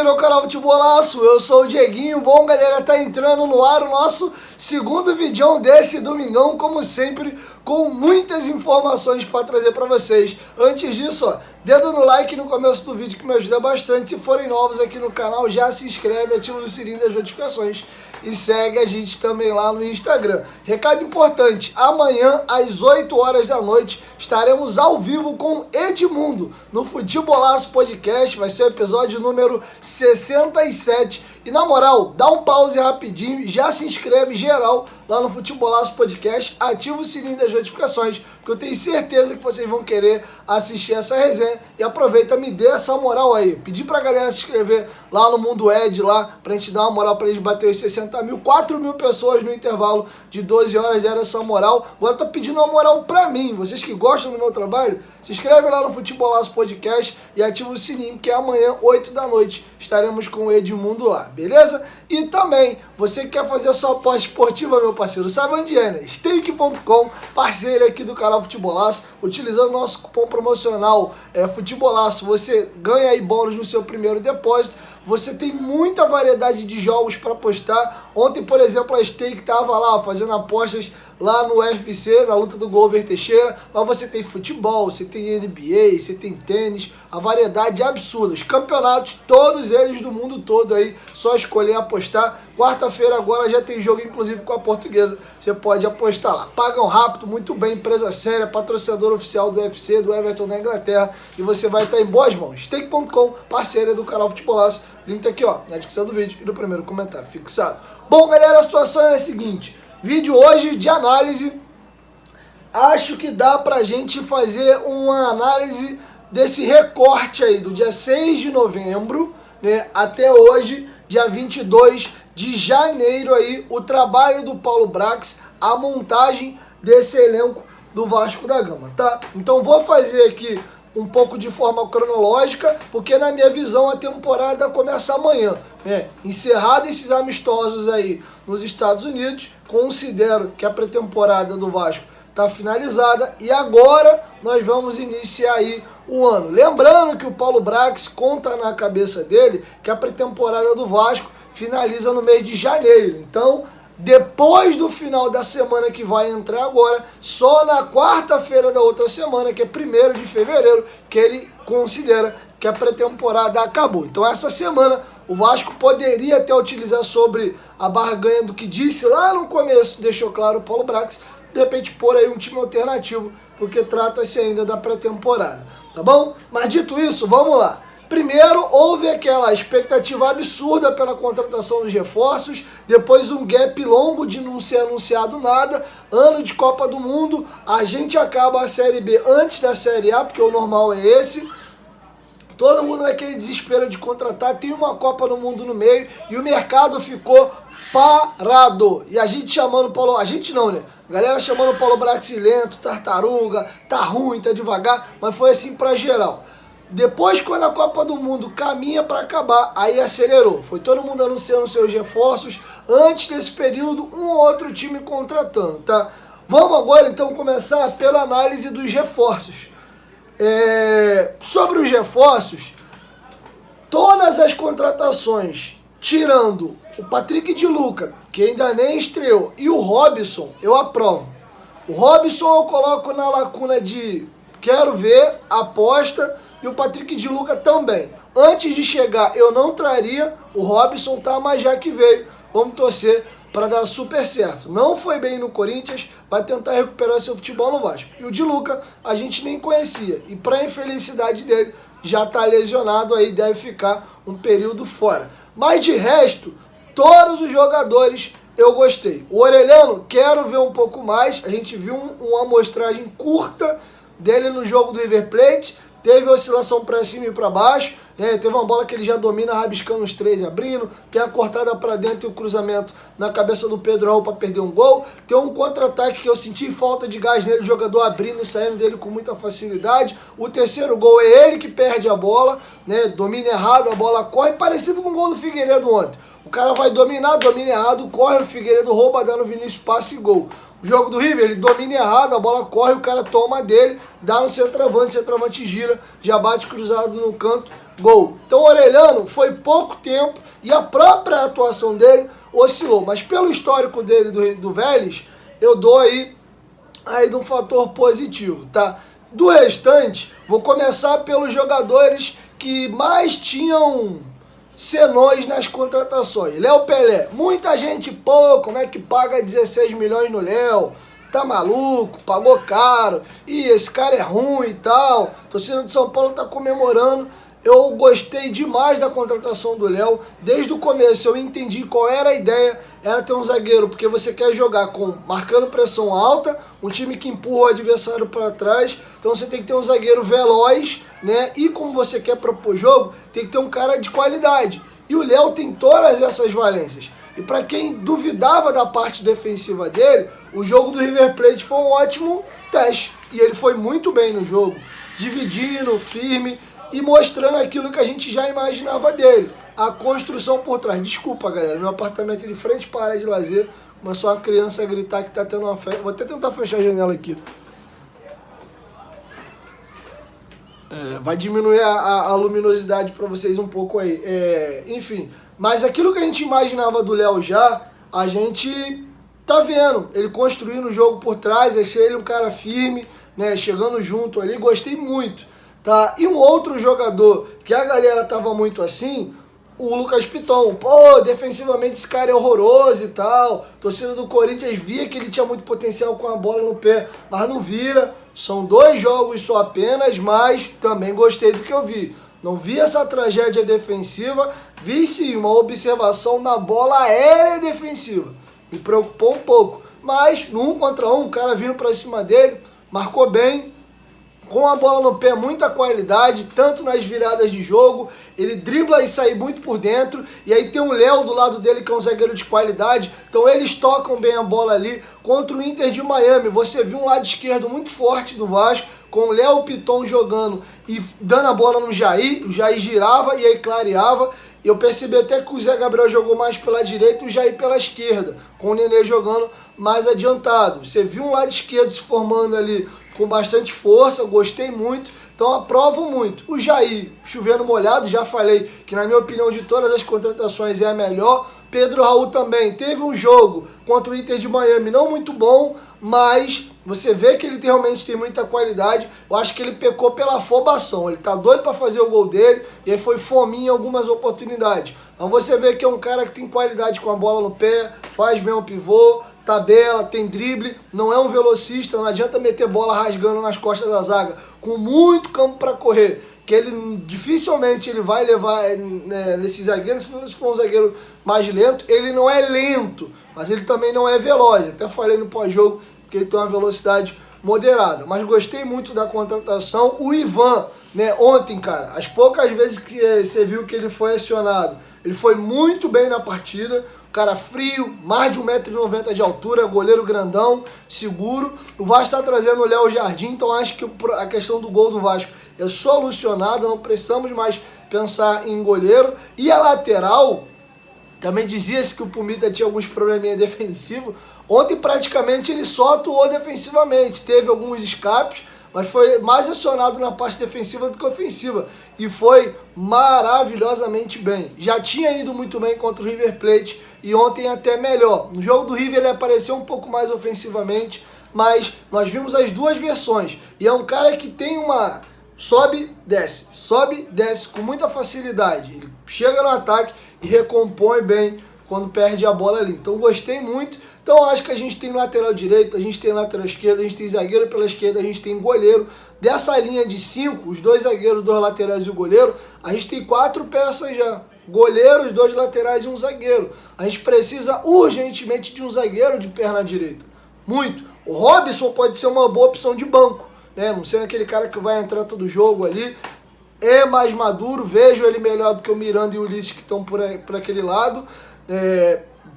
meu canal Futebolaço, eu sou o Dieguinho. Bom, galera, tá entrando no ar o nosso segundo vídeo desse domingão, como sempre, com muitas informações para trazer para vocês. Antes disso, ó, dedo no like no começo do vídeo que me ajuda bastante. Se forem novos aqui no canal, já se inscreve, ativa o sininho das notificações e segue a gente também lá no Instagram. Recado importante, amanhã às 8 horas da noite estaremos ao vivo com Edmundo no Futebolaço Podcast. Vai ser o episódio número 67. E na moral, dá um pause rapidinho, já se inscreve geral lá no Futebolaço Podcast, ativa o sininho das notificações, porque eu tenho certeza que vocês vão querer assistir essa resenha. E aproveita, me dê essa moral aí. Pedi pra galera se inscrever lá no Mundo Ed, lá, pra gente dar uma moral pra eles bater os 60 mil, 4 mil pessoas no intervalo de 12 horas, deram essa moral. Agora eu tô pedindo uma moral pra mim, vocês que gostam do meu trabalho, se inscreve lá no Futebolaço Podcast e ativa o sininho, que amanhã, 8 da noite, estaremos com o Edmundo lá, beleza? E também, você que quer fazer a sua aposta esportiva, meu parceiro, sabe onde é, né? Stake.com, parceiro aqui do canal Futebolaço, utilizando o nosso cupom promocional Futebolaço, você ganha aí bônus no seu primeiro depósito. Você tem muita variedade de jogos para apostar. Ontem, por exemplo, a Stake estava lá fazendo apostas lá no UFC, na luta do Glover Teixeira, mas você tem futebol, você tem NBA, você tem tênis, a variedade é absurda. Os campeonatos, todos eles do mundo todo aí, só escolher apostar. Quarta-feira agora já tem jogo, inclusive com a Portuguesa, você pode apostar lá. Pagam rápido, muito bem, empresa séria, patrocinador oficial do UFC, do Everton da Inglaterra, e você vai estar em boas mãos. Stake.com, parceira do canal Futebolaço, link tá aqui ó, na descrição do vídeo e no primeiro comentário fixado. Bom, galera, a situação é a seguinte. Vídeo hoje de análise, acho que dá pra gente fazer uma análise desse recorte aí, do dia 6 de novembro, né, até hoje, dia 22 de janeiro aí, o trabalho do Paulo Brax, a montagem desse elenco do Vasco da Gama, tá? Então vou fazer aqui um pouco de forma cronológica, porque na minha visão a temporada começa amanhã, né? Encerrado esses amistosos aí nos Estados Unidos, considero que a pré-temporada do Vasco está finalizada e agora nós vamos iniciar aí o ano. Lembrando que o Paulo Brax conta na cabeça dele que a pré-temporada do Vasco finaliza no mês de janeiro. Então, depois do final da semana que vai entrar agora, só na quarta-feira da outra semana, que é 1º de fevereiro, que ele considera que a pré-temporada acabou. Então essa semana o Vasco poderia até utilizar sobre a barganha do que disse lá no começo, deixou claro o Paulo Brax, de repente pôr aí um time alternativo, porque trata-se ainda da pré-temporada, tá bom? Mas dito isso, vamos lá. Primeiro, houve aquela expectativa absurda pela contratação dos reforços, depois um gap longo de não ser anunciado nada, ano de Copa do Mundo, a gente acaba a Série B antes da Série A, porque o normal é esse, todo mundo naquele desespero de contratar, tem uma Copa do Mundo no meio e o mercado ficou parado. E a gente chamando o Paulo... A gente não, né? A galera chamando o Paulo Brax lento, tartaruga, tá ruim, tá devagar, mas foi assim pra geral. Depois, quando a Copa do Mundo caminha para acabar, aí acelerou. Foi todo mundo anunciando seus reforços. Antes desse período, um ou outro time contratando, tá? Vamos agora, então, começar pela análise dos reforços. Sobre os reforços, todas as contratações, tirando o Patrick de Luca, que ainda nem estreou, e o Robson, eu aprovo. O Robson eu coloco na lacuna de quero ver, aposta, e o Patrick de Luca também. Antes de chegar, eu não traria o Robson, tá? Mas já que veio, vamos torcer para dar super certo. Não foi bem no Corinthians, vai tentar recuperar seu futebol no Vasco. E o de Luca, a gente nem conhecia. E para infelicidade dele, já tá lesionado aí, deve ficar um período fora. Mas de resto, todos os jogadores eu gostei. O Orelhano, quero ver um pouco mais. A gente viu uma amostragem curta dele no jogo do River Plate. Teve oscilação para cima e para baixo, né? Teve uma bola que ele já domina, rabiscando os três e abrindo. Tem a cortada para dentro e o cruzamento na cabeça do Pedro Raul para perder um gol. Tem um contra-ataque que eu senti falta de gás nele, o jogador abrindo e saindo dele com muita facilidade. O terceiro gol é ele que perde a bola, né? Domina errado, a bola corre, parecido com o gol do Figueiredo ontem. O cara vai dominar, domina errado, corre, o Figueiredo rouba, dá no Vinícius, passe e gol. O jogo do River, ele domina errado, a bola corre, o cara toma dele, dá no centroavante, o centroavante gira, já bate cruzado no canto, gol. Então o Orelhano foi pouco tempo e a própria atuação dele oscilou. Mas pelo histórico dele do Vélez, eu dou aí de um fator positivo, tá? Do restante, vou começar pelos jogadores que mais tinham senões nas contratações. Léo Pelé, muita gente, pô, como é que paga 16 milhões no Léo? Tá maluco, pagou caro, e esse cara é ruim e tal. A torcida de São Paulo tá comemorando. Eu gostei demais da contratação do Léo. Desde o começo eu entendi qual era a ideia. Era ter um zagueiro, porque você quer jogar marcando pressão alta, um time que empurra o adversário para trás. Então você tem que ter um zagueiro veloz, né? E como você quer propor jogo, tem que ter um cara de qualidade. E o Léo tem todas essas valências. E para quem duvidava da parte defensiva dele, o jogo do River Plate foi um ótimo teste. E ele foi muito bem no jogo, dividindo, firme e mostrando aquilo que a gente já imaginava dele. A construção por trás. Desculpa, galera, meu apartamento é de frente para a área de lazer. Começou uma criança a gritar que tá tendo uma festa. Vou até tentar fechar a janela aqui. Vai diminuir a luminosidade para vocês um pouco aí. Enfim, mas aquilo que a gente imaginava do Léo a gente tá vendo. Ele construindo o jogo por trás, achei ele um cara firme, né, chegando junto ali, gostei muito. Tá? E um outro jogador que a galera tava muito assim, o Lucas Piton. Pô, defensivamente esse cara é horroroso e tal. A torcida do Corinthians via que ele tinha muito potencial com a bola no pé, mas não vira. São 2 jogos só apenas, mas também gostei do que eu vi. Não vi essa tragédia defensiva, vi sim uma observação na bola aérea defensiva. Me preocupou um pouco. Mas no 1 contra 1, o cara vindo pra cima dele, marcou bem. Com a bola no pé, muita qualidade, tanto nas viradas de jogo, ele dribla e sai muito por dentro, e aí tem o Léo do lado dele que é um zagueiro de qualidade, então eles tocam bem a bola ali. Contra o Inter de Miami, você viu um lado esquerdo muito forte do Vasco, com o Léo Piton jogando e dando a bola no Jair, o Jair girava e aí clareava. Eu percebi até que o Zé Gabriel jogou mais pela direita e o Jair pela esquerda, com o Nenê jogando mais adiantado. Você viu um lado esquerdo se formando ali com bastante força, gostei muito, então aprovo muito. O Jair, chovendo molhado, já falei que na minha opinião de todas as contratações é a melhor. Pedro Raul também teve um jogo contra o Inter de Miami não muito bom, mas você vê que ele realmente tem muita qualidade. Eu acho que ele pecou pela afobação, ele tá doido para fazer o gol dele e aí foi fominha em algumas oportunidades. Então você vê que é um cara que tem qualidade com a bola no pé, faz bem o pivô, tabela, tem drible, não é um velocista, não adianta meter bola rasgando nas costas da zaga, com muito campo para correr, que ele dificilmente ele vai levar nesse zagueiro. Se for um zagueiro mais lento, ele não é lento, mas ele também não é veloz. Até falei no pós-jogo que ele tem uma velocidade moderada, mas gostei muito da contratação. O Ivan, né, ontem, cara, as poucas vezes que você viu que ele foi acionado, ele foi muito bem na partida. Cara frio, mais de 1,90 m de altura, goleiro grandão, seguro. O Vasco está trazendo o Léo Jardim, então acho que a questão do gol do Vasco é solucionada, não precisamos mais pensar em goleiro. E a lateral, também dizia-se que o Pumita tinha alguns probleminhas defensivos. Ontem praticamente ele só atuou defensivamente, teve alguns escapes, mas foi mais acionado na parte defensiva do que ofensiva. E foi maravilhosamente bem. Já tinha ido muito bem contra o River Plate e ontem até melhor. No jogo do River ele apareceu um pouco mais ofensivamente, mas nós vimos as duas versões. E é um cara que tem uma... sobe, desce com muita facilidade. Ele chega no ataque e recompõe bem quando perde a bola ali. Então gostei muito. Então acho que a gente tem lateral direito, a gente tem lateral esquerdo, a gente tem zagueiro pela esquerda, a gente tem goleiro. Dessa linha de 5, os 2 zagueiros, 2 laterais e o goleiro, a gente tem 4 peças já. Goleiro, os 2 laterais e um zagueiro. A gente precisa urgentemente de um zagueiro de perna direita. Muito. O Robson pode ser uma boa opção de banco, né? Não sendo aquele cara que vai entrar todo jogo ali. É mais maduro, vejo ele melhor do que o Miranda e o Ulisses que estão por aquele lado.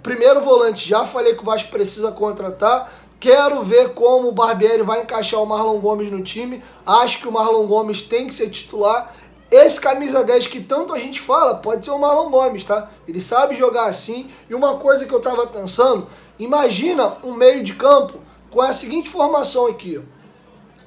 Primeiro volante, já falei que o Vasco precisa contratar. Quero ver como o Barbieri vai encaixar o Marlon Gomes no time. Acho que o Marlon Gomes tem que ser titular. Esse camisa 10 que tanto a gente fala, pode ser o Marlon Gomes, tá? Ele sabe jogar assim. E uma coisa que eu tava pensando, imagina um meio de campo com a seguinte formação aqui.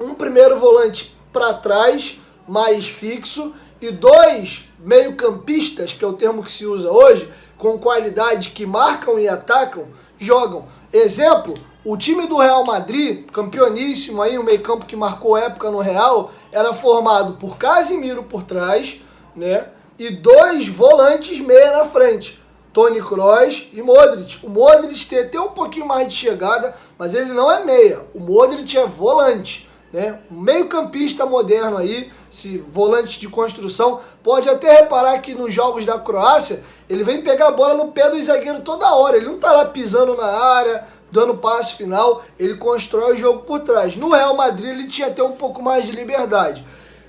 Um primeiro volante para trás, mais fixo, e 2 meio-campistas, que é o termo que se usa hoje, com qualidade, que marcam e atacam, jogam. Exemplo, o time do Real Madrid, campeoníssimo aí, um meio-campo que marcou época no Real, era formado por Casemiro por trás, né? E 2 volantes meia na frente, Toni Kroos e Modric. O Modric tem até um pouquinho mais de chegada, mas ele não é meia. O Modric é volante, né? Um meio-campista moderno aí, esse volante de construção. Pode até reparar que nos jogos da Croácia, ele vem pegar a bola no pé do zagueiro toda hora. Ele não tá lá pisando na área, dando passe final, ele constrói o jogo por trás. No Real Madrid ele tinha até um pouco mais de liberdade.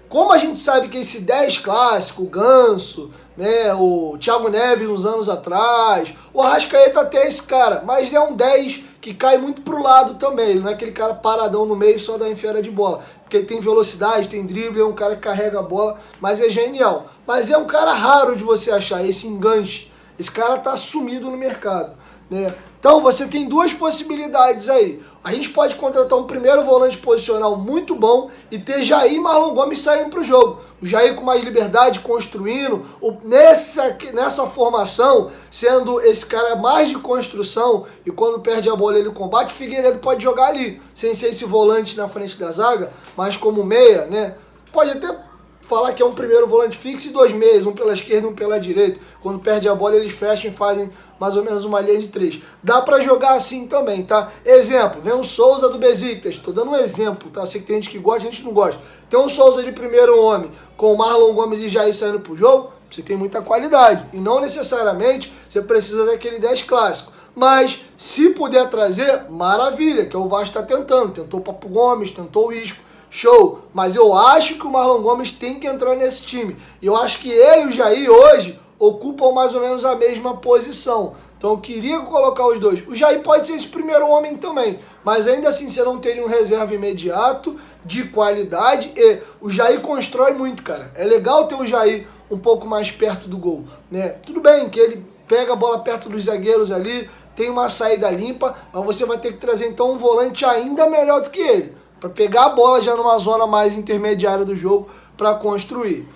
Como a gente sabe que esse 10 clássico, o Ganso, né, o Thiago Neves uns anos atrás, o Arrascaeta até é esse cara, mas é um 10 que cai muito pro lado também, ele não é aquele cara paradão no meio só da enfiada de bola, porque ele tem velocidade, tem drible, é um cara que carrega a bola, mas é genial. Mas é um cara raro de você achar, esse enganche, esse cara tá sumido no mercado, né? Então você tem 2 possibilidades aí. A gente pode contratar um primeiro volante posicional muito bom e ter Jair e Marlon Gomes saindo para o jogo. O Jair com mais liberdade, construindo, nessa formação, sendo esse cara mais de construção e quando perde a bola ele combate, o Figueiredo pode jogar ali, sem ser esse volante na frente da zaga, mas como meia, né? Pode até falar que é um primeiro volante fixo e 2 meias, um pela esquerda e um pela direita. Quando perde a bola eles fecham e fazem mais ou menos uma linha de 3. Dá pra jogar assim também, tá? Exemplo, vem o Souza do Besiktas. Tô dando um exemplo, tá? Eu sei que tem gente que gosta, gente que não gosta. Tem um Souza de primeiro homem com o Marlon Gomes e Jair saindo pro jogo, você tem muita qualidade. E não necessariamente você precisa daquele 10 clássico. Mas se puder trazer, maravilha, que é o Vasco tá tentando. Tentou o Papo Gomes, tentou o Isco. Show, mas eu acho que o Marlon Gomes tem que entrar nesse time. E eu acho que ele e o Jair hoje ocupam mais ou menos a mesma posição. Então eu queria colocar os 2. O Jair pode ser esse primeiro homem também, mas ainda assim você não teria um reserva imediato, de qualidade. E o Jair constrói muito, cara. É legal ter o Jair um pouco mais perto do gol, né? Tudo bem que ele pega a bola perto dos zagueiros ali, tem uma saída limpa, mas você vai ter que trazer então um volante ainda melhor do que ele, para pegar a bola já numa zona mais intermediária do jogo para construir.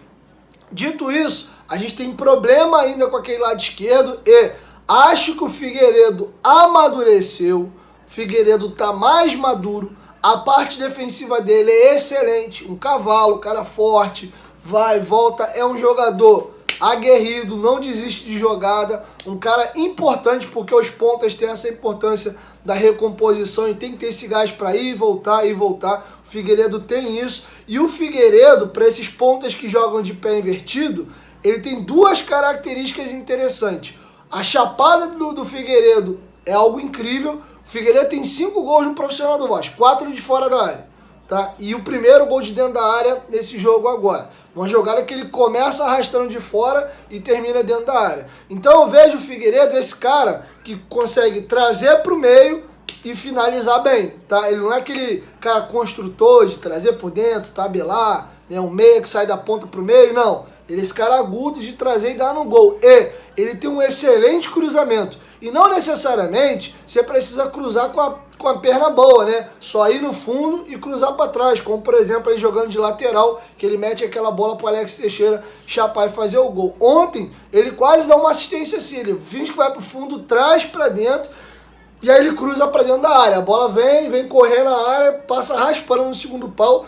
Dito isso, a gente tem problema ainda com aquele lado esquerdo e acho que o Figueiredo amadureceu, o Figueiredo tá mais maduro, a parte defensiva dele é excelente, um cavalo, cara forte, vai, volta, é um jogador aguerrido, não desiste de jogada, um cara importante porque os pontas têm essa importância da recomposição e tem que ter esse gás para ir e voltar e voltar. O Figueiredo tem isso e o Figueiredo, para esses pontas que jogam de pé invertido, ele tem 2 características interessantes. A chapada do Figueiredo é algo incrível. O Figueiredo tem 5 gols no profissional do Vasco, 4 de fora da área. Tá? E o primeiro gol de dentro da área nesse jogo agora. Uma jogada que ele começa arrastando de fora e termina dentro da área. Então eu vejo o Figueiredo, esse cara que consegue trazer para o meio e finalizar bem. Tá? Ele não é aquele cara construtor de trazer por dentro, tabelar, né? Um meia que sai da ponta para o meio, não. Ele é esse cara agudo de trazer e dar no gol. E ele tem um excelente cruzamento. E não necessariamente você precisa cruzar com a perna boa, né? Só ir no fundo e cruzar para trás. Como, por exemplo, ele jogando de lateral, que ele mete aquela bola para Alex Teixeira chapar e fazer o gol. Ontem, ele quase dá uma assistência assim. Ele finge que vai para o fundo, traz para dentro. E aí ele cruza para dentro da área. A bola vem correr na área, passa raspando no segundo pau.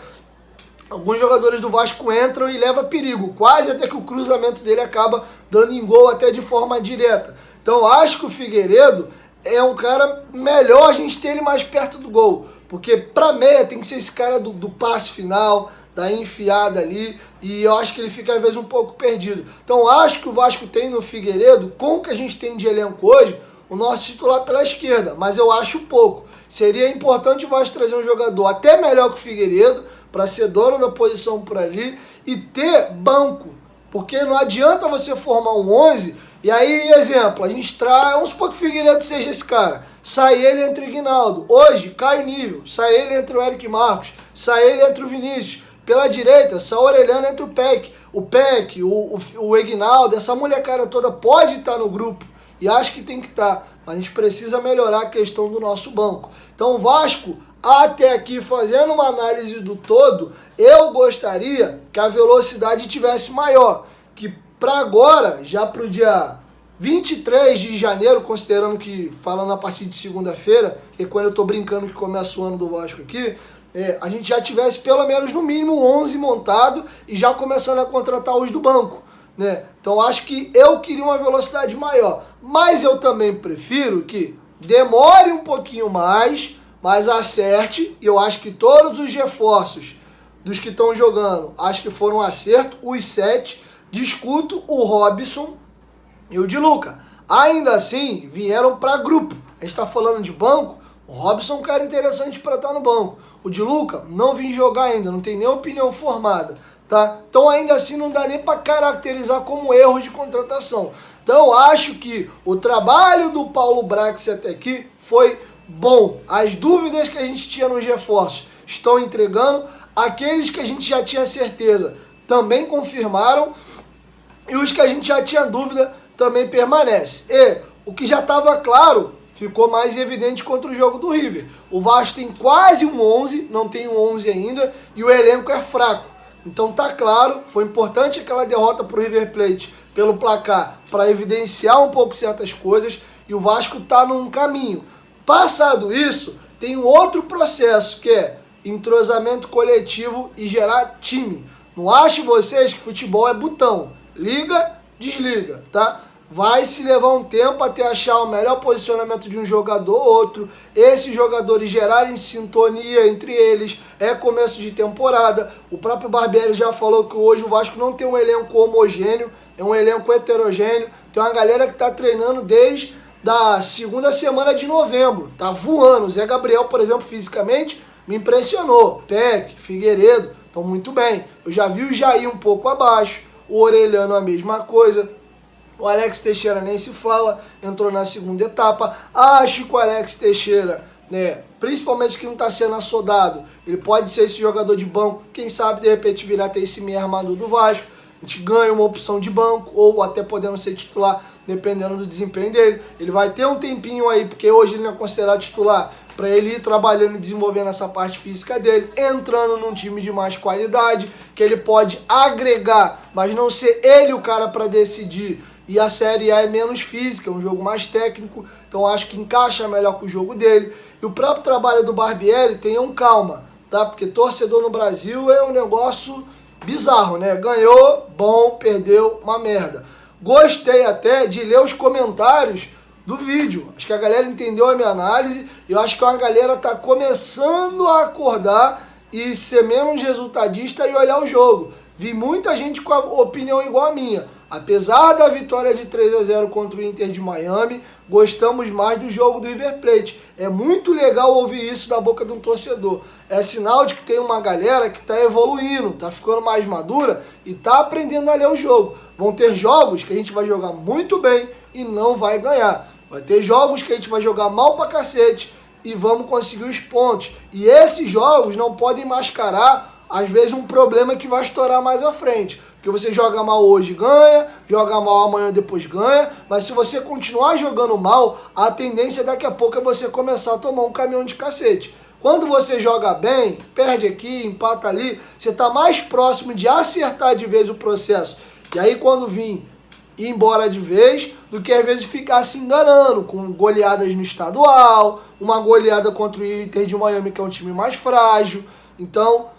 Alguns jogadores do Vasco entram e levam perigo, quase até que o cruzamento dele acaba dando em gol até de forma direta. Então acho que o Figueiredo é um cara melhor a gente ter ele mais perto do gol, porque para meia tem que ser esse cara do passe final, da enfiada ali, e eu acho que ele fica às vezes um pouco perdido. Então acho que o Vasco tem no Figueiredo, com o que a gente tem de elenco hoje, o nosso titular pela esquerda, mas eu acho pouco. Seria importante o Vasco trazer um jogador até melhor que o Figueiredo, para ser dono da posição por ali e ter banco, porque não adianta você formar um 11 e aí, exemplo, a gente traz, vamos supor que o Figueiredo seja esse cara, sai ele entre o Guinaldo, hoje cai o nível, sai ele entre o Eric Marcos, sai ele entre o Vinícius, pela direita, sai o Orelhano entre o Peck, o Egnaldo, essa molecada toda pode estar no grupo e acho que tem que estar, mas a gente precisa melhorar a questão do nosso banco. Então o Vasco até aqui, fazendo uma análise do todo, eu gostaria que a velocidade tivesse maior, que para agora, já para o dia 23 de janeiro, considerando que, falando a partir de segunda-feira, que é quando eu estou brincando que começa o ano do Vasco aqui, a gente já tivesse pelo menos no mínimo 11 montado e já começando a contratar os do banco, né? Então acho que eu queria uma velocidade maior, mas eu também prefiro que demore um pouquinho mais, mas acerte, e eu acho que todos os reforços dos que estão jogando, acho que foram um acerto, os 7, discuto o Robson e o Di Luca. Ainda assim, vieram para grupo. A gente está falando de banco, o Robson é um cara interessante para estar no banco. O Di Luca não vim jogar ainda, não tem nem opinião formada, tá? Então ainda assim não dá nem para caracterizar como erro de contratação. Então eu acho que o trabalho do Paulo Brax até aqui foi bom. As dúvidas que a gente tinha nos reforços estão entregando. Aqueles que a gente já tinha certeza também confirmaram. E os que a gente já tinha dúvida também permanece. E o que já estava claro ficou mais evidente contra o jogo do River. O Vasco tem quase um 11, não tem um 11 ainda, e o elenco é fraco. Então tá claro, foi importante aquela derrota para o River Plate pelo placar para evidenciar um pouco certas coisas, e o Vasco tá num caminho. Passado isso, tem um outro processo que é entrosamento coletivo e gerar time. Não achem vocês que futebol é botão. Liga, desliga, tá? Vai se levar um tempo até achar o melhor posicionamento de um jogador ou outro. Esses jogadores gerarem sintonia entre eles. É começo de temporada. O próprio Barbieri já falou que hoje o Vasco não tem um elenco homogêneo, é um elenco heterogêneo. Tem uma galera que tá treinando desde da segunda semana de novembro. Tá voando. O Zé Gabriel, por exemplo, fisicamente, me impressionou. Peck, Figueiredo, estão muito bem. Eu já vi o Jair um pouco abaixo. O Orelhano a mesma coisa. O Alex Teixeira nem se fala, entrou na segunda etapa. Acho que o Alex Teixeira, né, principalmente que não está sendo assodado, ele pode ser esse jogador de banco, quem sabe de repente virar até esse meio armador do Vasco. A gente ganha uma opção de banco, ou até podendo ser titular, dependendo do desempenho dele. Ele vai ter um tempinho aí, porque hoje ele não é considerado titular, para ele ir trabalhando e desenvolvendo essa parte física dele, entrando num time de mais qualidade, que ele pode agregar, mas não ser ele o cara para decidir. E a Série A é menos física, é um jogo mais técnico, então acho que encaixa melhor com o jogo dele. E o próprio trabalho do Barbieri, tenham calma, tá? Porque torcedor no Brasil é um negócio bizarro, né? Ganhou, bom, perdeu, uma merda. Gostei até de ler os comentários do vídeo. Acho que a galera entendeu a minha análise e eu acho que a galera tá começando a acordar e ser menos resultadista e olhar o jogo. Vi muita gente com a opinião igual a minha. Apesar da vitória de 3-0 contra o Inter de Miami, gostamos mais do jogo do River Plate. É muito legal ouvir isso da boca de um torcedor. É sinal de que tem uma galera que está evoluindo, está ficando mais madura e está aprendendo a ler o jogo. Vão ter jogos que a gente vai jogar muito bem e não vai ganhar. Vai ter jogos que a gente vai jogar mal pra cacete e vamos conseguir os pontos. E esses jogos não podem mascarar, às vezes, um problema que vai estourar mais à frente. Porque você joga mal hoje, ganha, joga mal amanhã, depois ganha, mas se você continuar jogando mal, a tendência daqui a pouco é você começar a tomar um caminhão de cacete. Quando você joga bem, perde aqui, empata ali, você está mais próximo de acertar de vez o processo. E aí quando vir ir embora de vez, do que às vezes ficar se enganando, com goleadas no estadual, uma goleada contra o Inter de Miami, que é um time mais frágil. Então,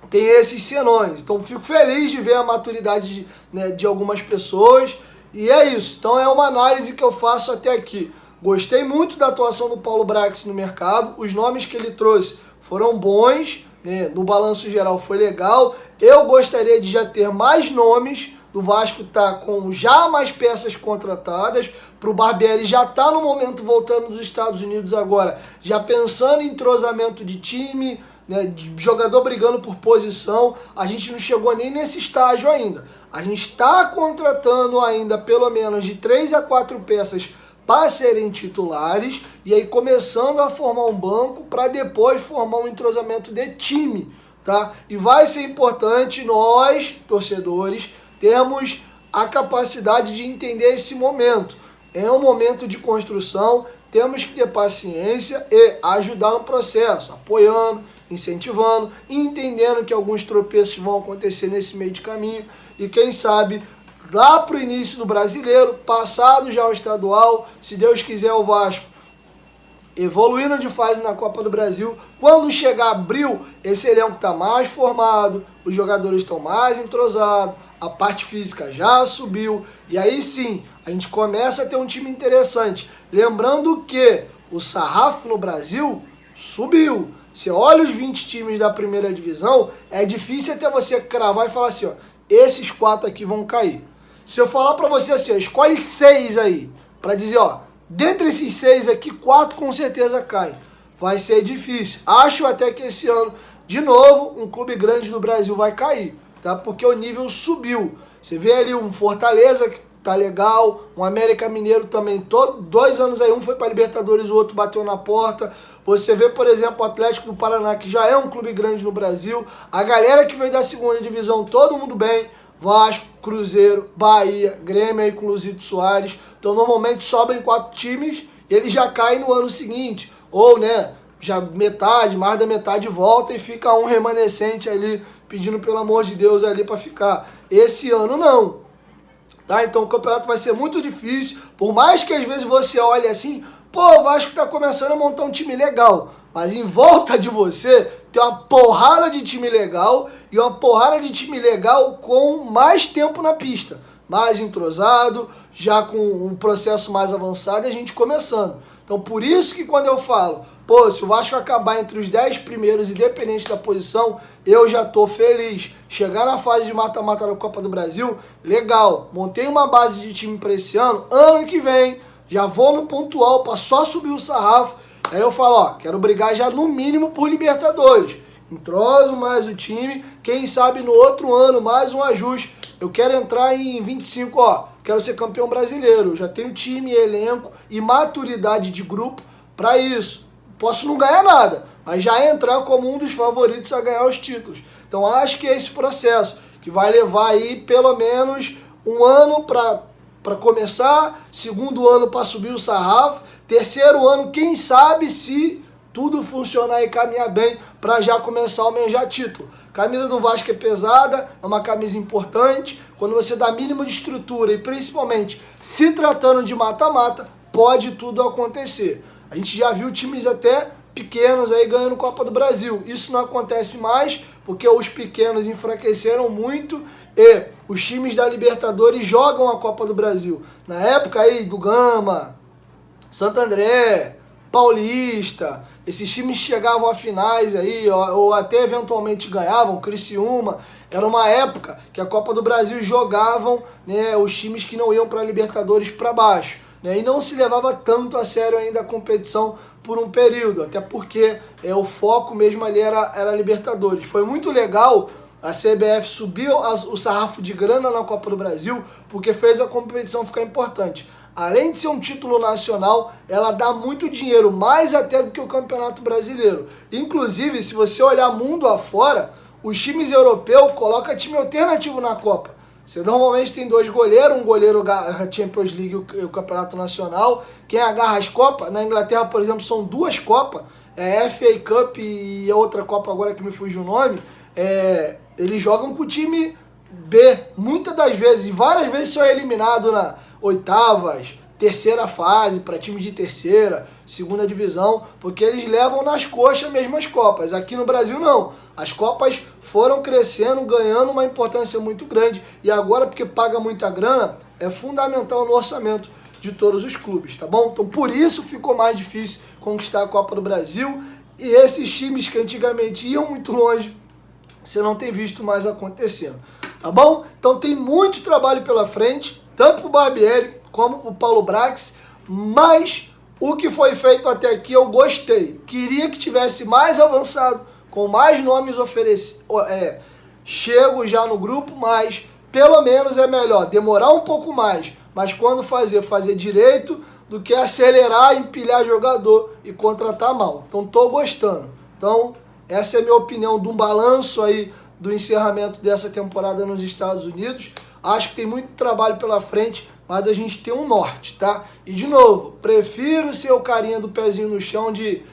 tem esses senões. Então fico feliz de ver a maturidade de algumas pessoas. E é isso. Então é uma análise que eu faço até aqui. Gostei muito da atuação do Paulo Brax no mercado. Os nomes que ele trouxe foram bons, né? No balanço geral foi legal. Eu gostaria de já ter mais nomes. Do Vasco tá com já mais peças contratadas. Pro Barbieri já tá no momento voltando dos Estados Unidos agora. Já pensando em entrosamento de time, né, de jogador brigando por posição. A gente não chegou nem nesse estágio ainda. A gente está contratando ainda pelo menos de 3 a 4 peças para serem titulares e aí começando a formar um banco para depois formar um entrosamento de time, tá? E vai ser importante nós, torcedores, termos a capacidade de entender esse momento. é um momento de construção, temos que ter paciência e ajudar no processo, apoiando, incentivando, entendendo que alguns tropeços vão acontecer nesse meio de caminho e quem sabe lá para o início do Brasileiro, passado já o estadual, se Deus quiser o Vasco evoluindo de fase na Copa do Brasil, quando chegar abril, esse elenco está mais formado, os jogadores estão mais entrosados, a parte física já subiu, e aí sim, a gente começa a ter um time interessante. Lembrando que o sarrafo no Brasil subiu. Você olha os 20 times da primeira divisão, é difícil até você cravar e falar assim, ó, esses 4 aqui vão cair. Se eu falar pra você assim, ó, escolhe 6 aí, pra dizer, ó, dentre esses 6 aqui, 4 com certeza caem. Vai ser difícil. Acho até que esse ano, de novo, um clube grande do Brasil vai cair, tá? Porque o nível subiu. Você vê ali um Fortaleza que tá legal, um América Mineiro também, 2 anos aí, um foi pra Libertadores, o outro bateu na porta. Você vê, por exemplo, o Atlético do Paraná, que já é um clube grande no Brasil. A galera que veio da segunda divisão, todo mundo bem. Vasco, Cruzeiro, Bahia, Grêmio aí com o Luizito Soares. Então normalmente sobram 4 times e eles já caem no ano seguinte. Ou, né, já metade, mais da metade volta e fica um remanescente ali pedindo pelo amor de Deus ali para ficar. Esse ano não. Tá? Então o campeonato vai ser muito difícil. Por mais que às vezes você olhe assim, pô, o Vasco tá começando a montar um time legal. Mas em volta de você tem uma porrada de time legal e uma porrada de time legal com mais tempo na pista. Mais entrosado, já com um processo mais avançado e a gente começando. Então por isso que quando eu falo, pô, se o Vasco acabar entre os 10 primeiros, independente da posição, eu já tô feliz. Chegar na fase de mata-mata da Copa do Brasil, legal. Montei uma base de time para esse ano que vem, já vou no pontual para só subir o sarrafo. Aí eu falo, ó, quero brigar já no mínimo por Libertadores. Entroso mais o time, quem sabe no outro ano mais um ajuste. Eu quero entrar em 25, ó, quero ser campeão brasileiro. Já tenho time, elenco e maturidade de grupo para isso. Posso não ganhar nada, mas já entrar como um dos favoritos a ganhar os títulos. Então acho que é esse processo que vai levar aí pelo menos um ano para começar, segundo ano para subir o sarrafo, terceiro ano, quem sabe se tudo funcionar e caminhar bem para já começar a almejar título. Camisa do Vasco é pesada, é uma camisa importante. Quando você dá mínimo de estrutura e principalmente se tratando de mata-mata, pode tudo acontecer. A gente já viu times até pequenos aí ganhando Copa do Brasil. Isso não acontece mais porque os pequenos enfraqueceram muito e os times da Libertadores jogam a Copa do Brasil. Na época aí do Gama, Santo André, Paulista, esses times chegavam a finais aí, ou até eventualmente ganhavam, Criciúma. Era uma época que a Copa do Brasil jogavam, né, os times que não iam para a Libertadores para baixo. Né, e não se levava tanto a sério ainda a competição por um período, até porque o foco mesmo ali era Libertadores. Foi muito legal a CBF subir o sarrafo de grana na Copa do Brasil, porque fez a competição ficar importante. Além de ser um título nacional, ela dá muito dinheiro, mais até do que o Campeonato Brasileiro. Inclusive, se você olhar mundo afora, os times europeus colocam time alternativo na Copa. Você normalmente tem 2 goleiros, um goleiro a Champions League e o Campeonato Nacional. Quem agarra as Copas, na Inglaterra, por exemplo, são 2 Copas, a FA Cup e a outra Copa agora que me fugiu o nome, eles jogam com o time B, muitas das vezes, e várias vezes são eliminados na oitavas, terceira fase, para time de terceira, segunda divisão, porque eles levam nas coxas mesmo as Copas. Aqui no Brasil não. As Copas foram crescendo, ganhando uma importância muito grande, e agora, porque paga muita grana, é fundamental no orçamento de todos os clubes, tá bom? Então por isso ficou mais difícil conquistar a Copa do Brasil, e esses times que antigamente iam muito longe, você não tem visto mais acontecendo, tá bom? Então tem muito trabalho pela frente, tanto para o Barbieri como para o Paulo Brax, mas o que foi feito até aqui eu gostei. Queria que tivesse mais avançado, com mais nomes oferecidos. Chego já no grupo, mas pelo menos é melhor demorar um pouco mais, mas quando fazer direito, do que acelerar, empilhar jogador e contratar mal. Então estou gostando. Então essa é a minha opinião de um balanço aí do encerramento dessa temporada nos Estados Unidos. Acho que tem muito trabalho pela frente, mas a gente tem um norte, tá? E de novo, prefiro ser o carinha do pezinho no chão de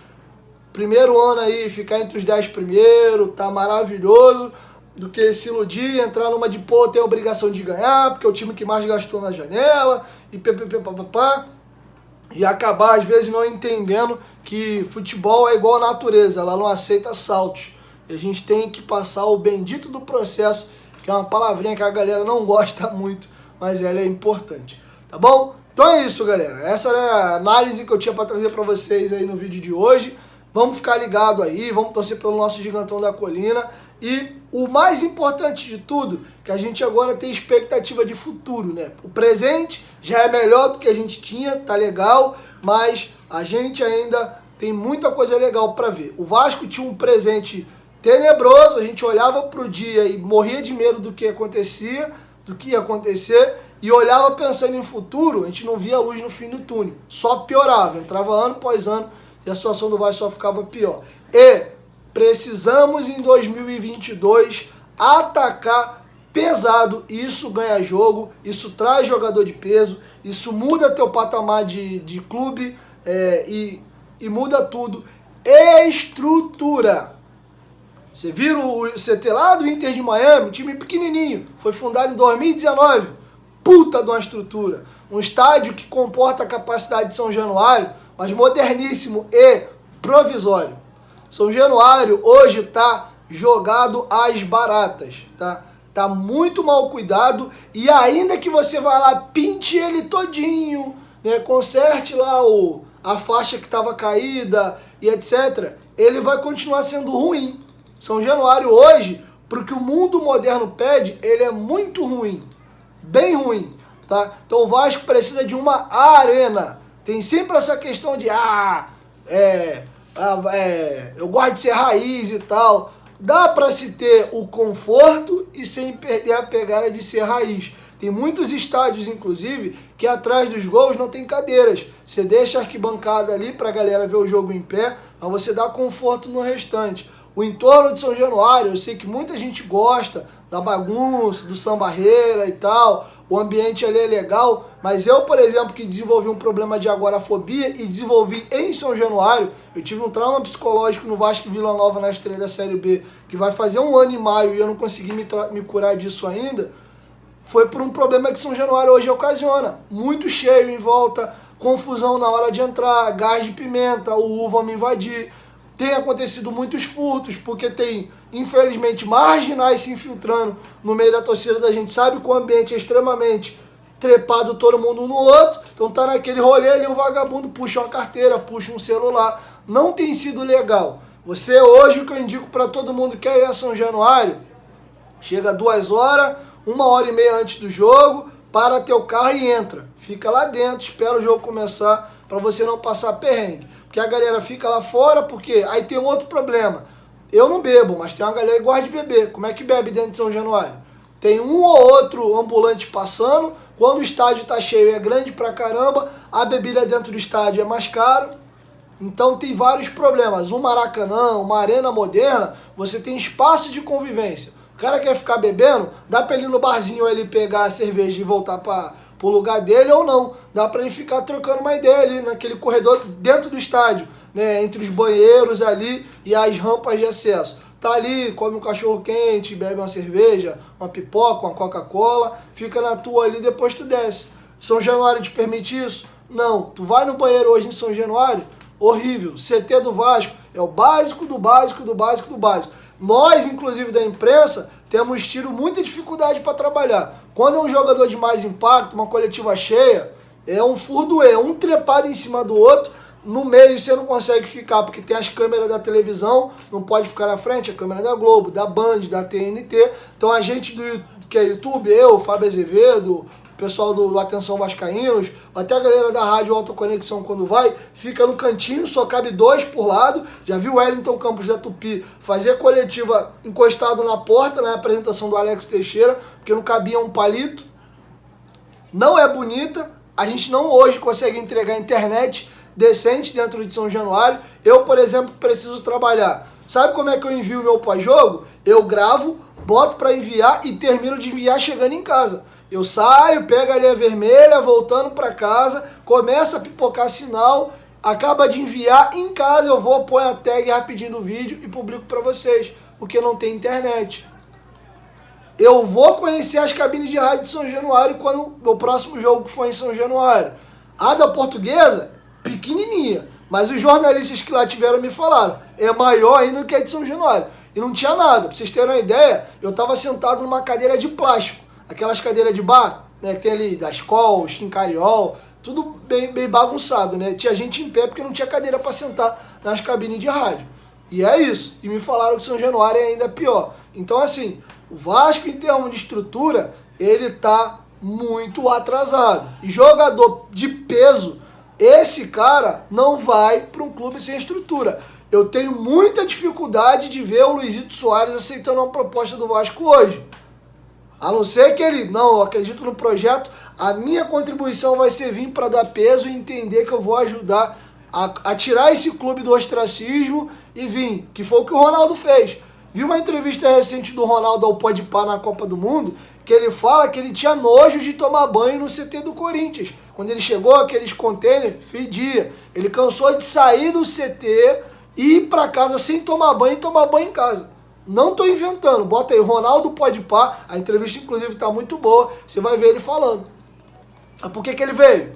primeiro ano aí, ficar entre os 10 primeiros, tá maravilhoso, do que se iludir, entrar numa de pô, tem a obrigação de ganhar, porque é o time que mais gastou na janela, e papapá, e acabar às vezes não entendendo que futebol é igual a natureza, ela não aceita saltos. E a gente tem que passar o bendito do processo, que é uma palavrinha que a galera não gosta muito, mas ela é importante, tá bom? Então é isso, galera. Essa era a análise que eu tinha para trazer para vocês aí no vídeo de hoje. Vamos ficar ligado aí, vamos torcer pelo nosso gigantão da colina. E o mais importante de tudo, que a gente agora tem expectativa de futuro, né? O presente já é melhor do que a gente tinha, tá legal, mas a gente ainda tem muita coisa legal para ver. O Vasco tinha um presente tenebroso, a gente olhava pro dia e morria de medo do que acontecia, do que ia acontecer, e olhava pensando em futuro, a gente não via a luz no fim do túnel, só piorava, entrava ano após ano, e a situação do Vasco só ficava pior. E precisamos em 2022 atacar pesado, isso ganha jogo, isso traz jogador de peso, isso muda teu patamar de clube e muda tudo. Estrutura. Você viu o CT lá do Inter de Miami, time pequenininho, foi fundado em 2019, puta de uma estrutura. Um estádio que comporta a capacidade de São Januário, mas moderníssimo e provisório. São Januário hoje tá jogado às baratas, tá? Tá muito mal cuidado e ainda que você vá lá, pinte ele todinho, né? Conserte lá a faixa que estava caída e etc. Ele vai continuar sendo ruim. São Januário hoje, pro que o mundo moderno pede, ele é muito ruim, bem ruim, tá? Então o Vasco precisa de uma arena. Tem sempre essa questão de eu gosto de ser raiz e tal. Dá para se ter o conforto e sem perder a pegada de ser raiz. Tem muitos estádios, inclusive, que atrás dos gols não tem cadeiras. Você deixa a arquibancada ali para a galera ver o jogo em pé, mas você dá conforto no restante. O entorno de São Januário, eu sei que muita gente gosta da bagunça, do samba-barreira e tal, o ambiente ali é legal, mas eu, por exemplo, que desenvolvi um problema de agorafobia e desenvolvi em São Januário, eu tive um trauma psicológico no Vasco e Vila Nova na estreia da Série B, que vai fazer 1 ano e maio e eu não consegui me curar disso ainda, foi por um problema que São Januário hoje ocasiona. Muito cheio em volta, confusão na hora de entrar, gás de pimenta, o uva me invadir. Tem acontecido muitos furtos, porque tem, infelizmente, marginais se infiltrando no meio da torcida da gente. Sabe que o ambiente é extremamente trepado, todo mundo um no outro. Então tá naquele rolê ali, o vagabundo puxa uma carteira, puxa um celular. Não tem sido legal. Você hoje, o que eu indico para todo mundo que é São Januário, chega 2 horas, 1h30 antes do jogo, para teu carro e entra. Fica lá dentro, espera o jogo começar, para você não passar perrengue. Porque a galera fica lá fora, porque aí tem um outro problema. Eu não bebo, mas tem uma galera que gosta de beber. Como é que bebe dentro de São Januário? Tem um ou outro ambulante passando, quando o estádio tá cheio é grande pra caramba, a bebida dentro do estádio é mais caro. Então tem vários problemas. Um Maracanã, uma arena moderna, você tem espaço de convivência. O cara quer ficar bebendo, dá pra ele ir no barzinho ele pegar a cerveja e voltar pro lugar dele ou não. Dá pra ele ficar trocando uma ideia ali naquele corredor dentro do estádio, né? Entre os banheiros ali e as rampas de acesso. Tá ali, come um cachorro quente, bebe uma cerveja, uma pipoca, uma Coca-Cola, fica na tua ali, depois tu desce. São Januário te permite isso? Não. Tu vai no banheiro hoje em São Januário? Horrível. CT do Vasco é o básico do básico do básico do básico. Nós, inclusive da imprensa, temos tido muita dificuldade para trabalhar. Quando é um jogador de mais impacto, uma coletiva cheia, é um furdoê, um trepado em cima do outro. No meio você não consegue ficar, porque tem as câmeras da televisão, não pode ficar na frente, a câmera da Globo, da Band, da TNT. Então a gente que é YouTube, eu, Fábio Azevedo, o pessoal do Atenção Vascaínos, até a galera da Rádio Alta Conexão quando vai, fica no cantinho, só cabe 2 por lado. Já viu o Wellington Campos da Tupi fazer coletiva encostado na porta, na apresentação do Alex Teixeira, porque não cabia um palito. Não é bonita, a gente não hoje consegue entregar internet decente dentro de São Januário. Eu, por exemplo, preciso trabalhar. Sabe como é que eu envio o meu pós-jogo? Eu gravo, boto para enviar e termino de enviar chegando em casa. Eu saio, pego a linha vermelha, voltando para casa, começa a pipocar sinal, acaba de enviar, em casa eu vou, ponho a tag rapidinho do vídeo e publico para vocês, porque não tem internet. Eu vou conhecer as cabines de rádio de São Januário quando o próximo jogo que for em São Januário. A da Portuguesa, pequenininha, mas os jornalistas que lá tiveram me falaram, é maior ainda do que a de São Januário. E não tinha nada, pra vocês terem uma ideia, eu tava sentado numa cadeira de plástico, aquelas cadeiras de bar, né, que tem ali da Skol, Skincariol, tudo bem bagunçado, né? Tinha gente em pé porque não tinha cadeira para sentar nas cabines de rádio. E é isso. E me falaram que São Januário é ainda pior. Então, assim, o Vasco, em termos de estrutura, ele tá muito atrasado. E jogador de peso, esse cara não vai para um clube sem estrutura. Eu tenho muita dificuldade de ver o Luizito Soares aceitando uma proposta do Vasco hoje. A não ser que ele, não, eu acredito no projeto, a minha contribuição vai ser vir para dar peso e entender que eu vou ajudar a tirar esse clube do ostracismo e vir, que foi o que o Ronaldo fez. Vi uma entrevista recente do Ronaldo ao Podpah na Copa do Mundo, que ele fala que ele tinha nojo de tomar banho no CT do Corinthians. Quando ele chegou, aqueles containers, fedia. Ele cansou de sair do CT e ir para casa sem tomar banho e tomar banho em casa. Não tô inventando, bota aí, Ronaldo Podpah, a entrevista inclusive tá muito boa, você vai ver ele falando. Mas por que ele veio?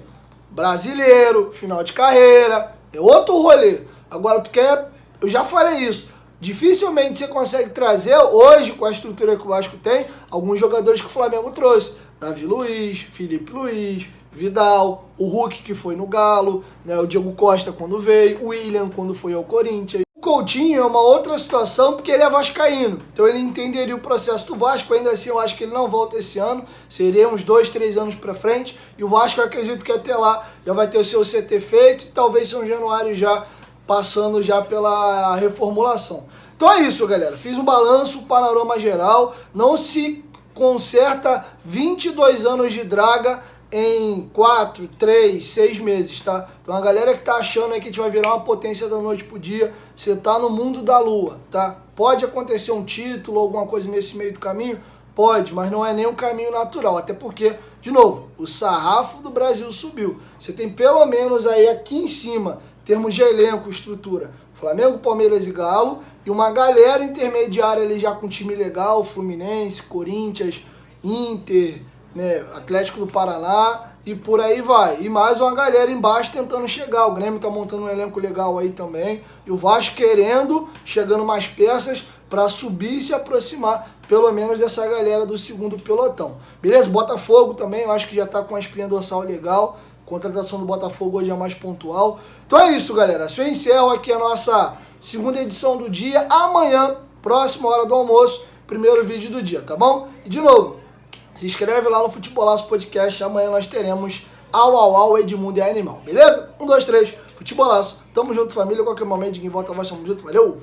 Brasileiro, final de carreira, é outro rolê. Agora tu quer, eu já falei isso, dificilmente você consegue trazer hoje, com a estrutura que o Vasco tem, alguns jogadores que o Flamengo trouxe. Davi Luiz, Felipe Luiz, Vidal, o Hulk que foi no Galo, né, o Diego Costa quando veio, o William quando foi ao Corinthians. O Coutinho é uma outra situação porque ele é vascaíno, então ele entenderia o processo do Vasco, ainda assim eu acho que ele não volta esse ano, seria uns 2, 3 anos para frente, e o Vasco eu acredito que até lá já vai ter o seu CT feito, e talvez São Januário já passando já pela reformulação. Então é isso, galera, fiz um balanço, um panorama geral, não se conserta 22 anos de draga em 4, 3, 6 meses, tá? Então a galera que tá achando aí que a gente vai virar uma potência da noite pro dia, você tá no mundo da lua, tá? Pode acontecer um título, alguma coisa nesse meio do caminho? Pode, mas não é nem um caminho natural, até porque, de novo, o sarrafo do Brasil subiu. Você tem pelo menos aí aqui em cima, em termos de elenco, estrutura, Flamengo, Palmeiras e Galo, e uma galera intermediária ali já com time legal, Fluminense, Corinthians, Inter, né, Atlético do Paraná e por aí vai. E mais uma galera embaixo tentando chegar. O Grêmio tá montando um elenco legal aí também. E o Vasco querendo, chegando mais peças para subir e se aproximar, pelo menos dessa galera do segundo pelotão. Beleza? Botafogo também, eu acho que já tá com a espinha dorsal legal. Contratação do Botafogo hoje é mais pontual. Então é isso, galera. Se eu encerro aqui a nossa segunda edição do dia. Amanhã, próxima hora do almoço, primeiro vídeo do dia, tá bom? E de novo, se inscreve lá no Futebolaço Podcast, amanhã nós teremos Au, Edmundo e Animal, beleza? 1, 2, 3, Futebolaço, tamo junto família, qualquer momento, ninguém volta, nós tamo junto, valeu!